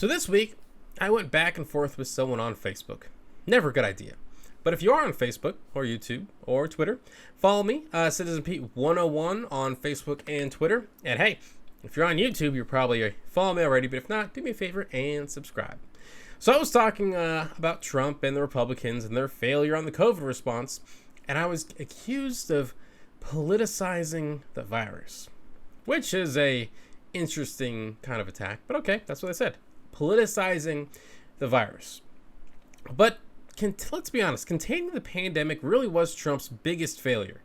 So this week, I went back and forth with someone on Facebook. Never a good idea. But if you are on Facebook or YouTube or Twitter, follow me, Citizen Pete 101 on Facebook and Twitter. And hey, if you're on YouTube, you're probably following me already. But if not, do me a favor and subscribe. So I was talking about Trump and the Republicans and their failure on the COVID response. And I was accused of politicizing the virus, which is a interesting kind of attack. But okay, that's what I said. Politicizing the virus. But let's be honest, containing the pandemic really was Trump's biggest failure.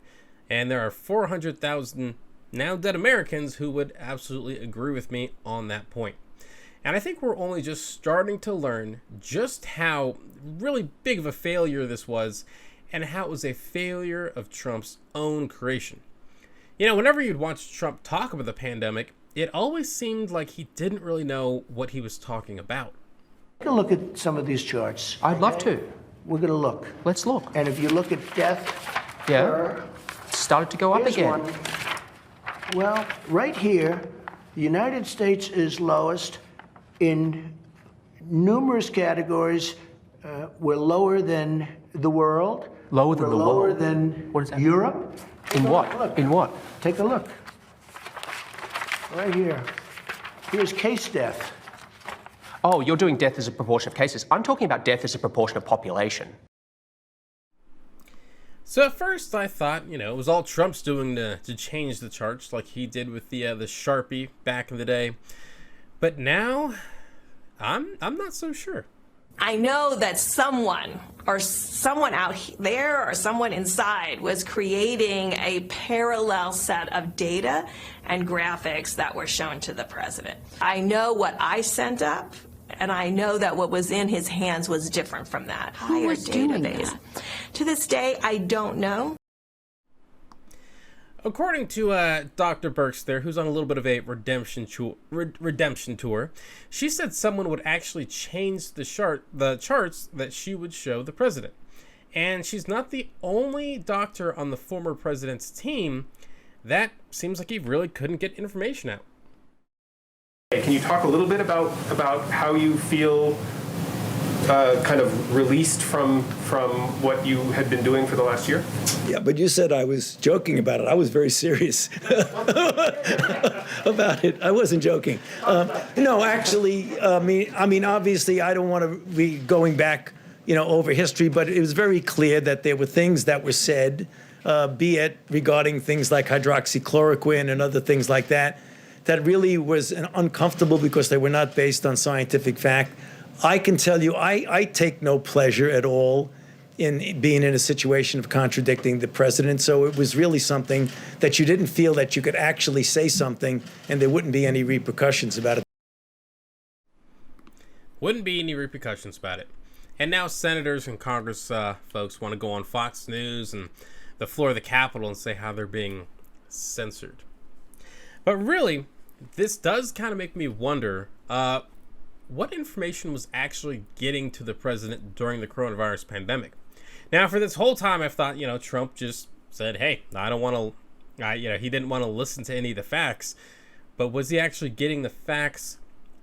And there are 400,000 now dead Americans who would absolutely agree with me on that point. And I think we're only just starting to learn just how really big of a failure this was and how it was a failure of Trump's own creation. You know, whenever you'd watch Trump talk about the pandemic, it always seemed like he didn't really know what he was talking about. Take a look at some of these charts. I'd love to. We're going to look. Let's look. And if you look at death, Yeah. Started to go up here's again. one. Well, right here, the United States is lowest in numerous categories. We're lower than the world. Lower than We're the lower world? than What is that? Europe. In Take a what? look. In what? Take a look. Right here. Here's case death. Oh, you're doing death as a proportion of cases. I'm talking about death as a proportion of population. So at first I thought, it was all Trump's doing to change the charts like he did with the Sharpie back in the day. But now I'm not so sure. I know that someone out there or someone inside was creating a parallel set of data and graphics that were shown to the president. I know what I sent up, and I know that what was in his hands was different from that. Who was doing that? To this day, I don't know. According to Dr. Birx there, who's on a little bit of a redemption tour, she said someone would actually change the charts that she would show the president. And she's not the only doctor on the former president's team. That seems like he really couldn't get information out. Can you talk a little bit about how you feel kind of released from what you had been doing for the last year? Yeah, but you said I was joking about it. I was very serious about it. I wasn't joking. No, actually, I mean, obviously, I don't want to be going back, over history, but it was very clear that there were things that were said, be it regarding things like hydroxychloroquine and other things like that, that really was uncomfortable because they were not based on scientific fact. I can tell you, I take no pleasure at all in being in a situation of contradicting the president. So it was really something that you didn't feel that you could actually say something and there wouldn't be any repercussions about it. Wouldn't be any repercussions about it. And now senators and Congress folks want to go on Fox News and the floor of the Capitol and say how they're being censored. But really, this does kind of make me wonder, what information was actually getting to the president during the coronavirus pandemic? Now, for this whole time, I've thought, Trump just said, hey, I don't want to, he didn't want to listen to any of the facts. But was he actually getting the facts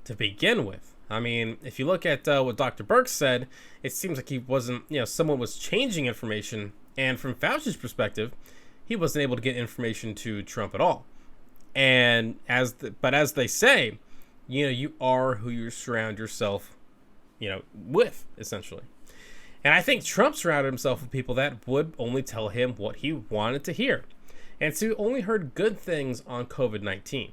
to begin with? I mean, if you look at what Dr. Birx said, it seems like he wasn't, someone was changing information. And from Fauci's perspective, he wasn't able to get information to Trump at all. And as they say, you are who you surround yourself, with, essentially. And I think Trump surrounded himself with people that would only tell him what he wanted to hear. And so he only heard good things on COVID-19.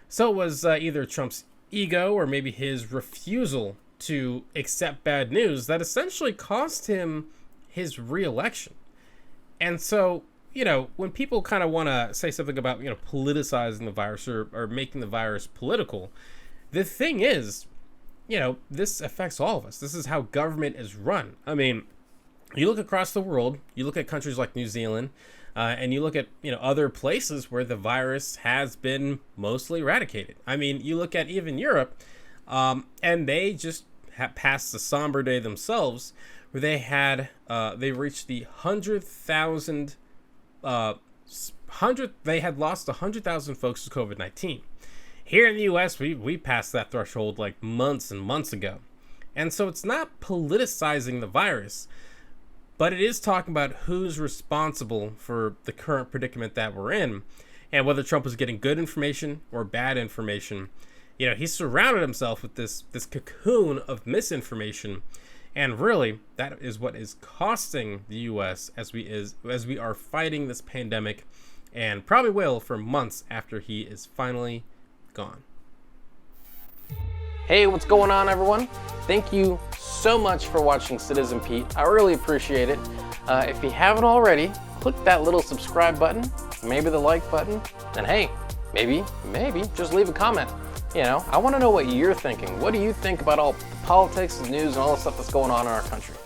So it was either Trump's ego or maybe his refusal to accept bad news that essentially cost him his re-election. And so, when people kind of want to say something about, politicizing the virus or making the virus political, the thing is, this affects all of us. This is how government is run. I mean, you look across the world, you look at countries like New Zealand, and you look at, other places where the virus has been mostly eradicated. I mean, you look at even Europe, and they just passed the somber day themselves where they had, they reached the 100,000, they had lost 100,000 folks to COVID-19. Here in the US, we passed that threshold like months and months ago. And so it's not politicizing the virus, but it is talking about who's responsible for the current predicament that we're in, and whether Trump is getting good information or bad information. You know, he's surrounded himself with this cocoon of misinformation, and really that is what is costing the US as we are fighting this pandemic, and probably will for months after he is finally gone. Hey, what's going on, everyone? Thank you so much for watching Citizen Pete. I really appreciate it. If you haven't already, click that little subscribe button, maybe the like button, and hey, maybe just leave a comment. You know, I want to know what you're thinking. What do you think about all the politics and news and all the stuff that's going on in our country?